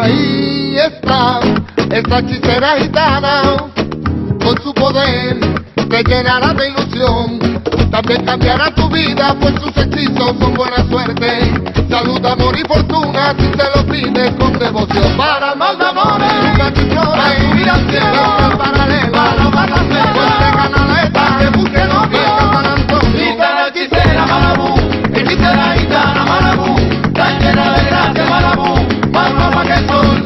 Ahí está esta hechicera gitana, con su poder te llenará de ilusión. También cambiará tu vida, pues sus hechizos son buena suerte. Salud, amor y fortuna, si te lo pides con devoción. Para mal de amores, para subir al cielo, paralelo, para bajarse, fuerte canaleta, que busque novia, San Antonio. Gitana hechicera Malabú, hechicera gitana Malabú, tan llena de gracia Malabú, más guapa que el sol.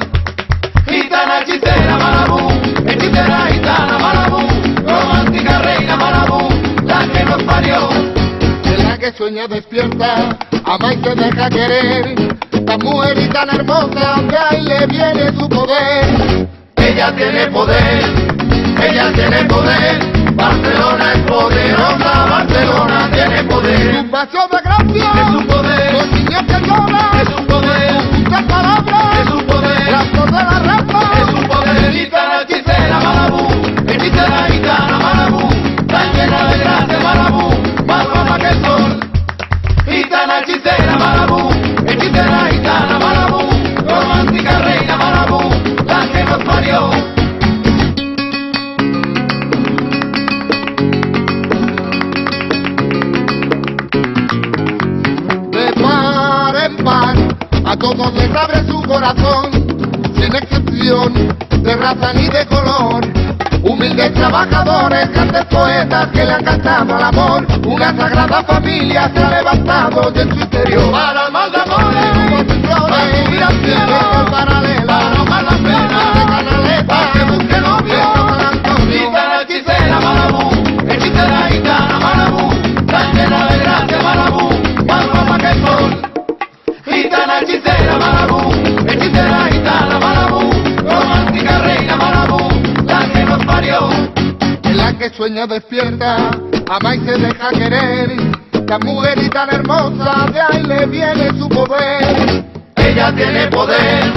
Gitana hechicera Malabú, hechicera gitana Malabú, romántica reina Malabú, la que nos parió. Es la que sueña despierta, ama y se deja querer. Tan mujer y tan hermosa, de ahí le viene su poder. Ella tiene poder, ella tiene poder. Barcelona es poderosa, Barcelona tiene poder. Su pasión de gracia, Es un poder, los niños que lloran, es un poder, muchas palabras, es un poder, la flor de la raza. es un poder. Gitana hechicera Malabú, hechicera gitana Malabú, tan llena de gracia Malabú, más guapa que el sol. Gitana hechicera Malabú, hechicera gitana Malabú, romántica reina Malabú, la que nos parió. De par en par, a todos les abre su corazón, sin excepción de raza ni de color. Humildes trabajadores, grandes poetas que le han cantado al amor. Una sagrada familia se ha levantado y en su interior. Para el mal de amores, para subir al cielo, paralelo, para amar las penas, de canaleta, que busque novio, San Antonio. Gitana hechicera Malabú, hechicera gitana Malabú, tan llena de gracia Malabú, más guapa que el sol. Gitana hechicera Malabú, hechicera gitana Malabú, romántica reina Malabú, la que nos parió. Es la que sueña despierta, ama y se deja querer. Tan mujer y tan hermosa, de ahí le viene su poder. Ella tiene poder,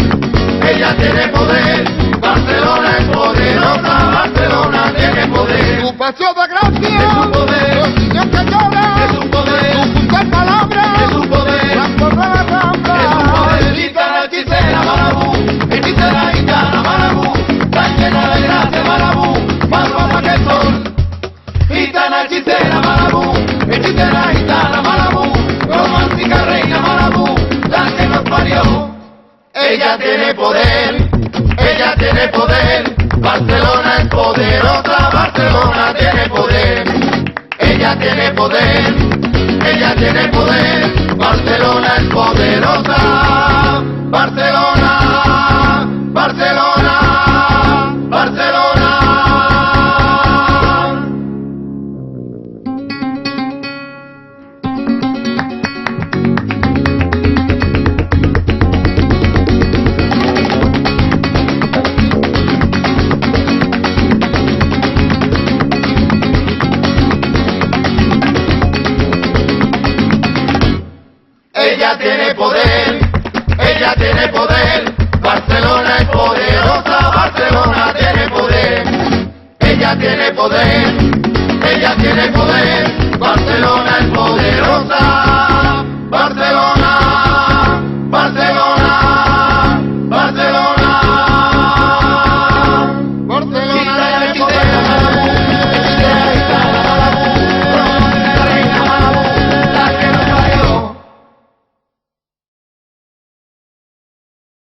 ella tiene poder. Barcelona es poderosa, Barcelona tiene poder. Su pasión de gracia, Es un poder, los niños que lloran, es un poder, muchas palabras, es un poder. la flor de la rambla. Es un poder. Gitana hechicera Malabú, hechicera gitana Malabú, tan llena de gracia Malabú, más guapa que el sol. Gitana hechicera Malabú, hechicera gitana Malabú, romántica reina Malabú, la que nos parió. Ella tiene poder, ella tiene poder. Barcelona es poderosa, Barcelona tiene poder. Ella tiene poder, ella tiene poder. Barcelona es poderosa, Barcelona, Barcelona, Barcelona. Ella tiene poder, ella tiene poder.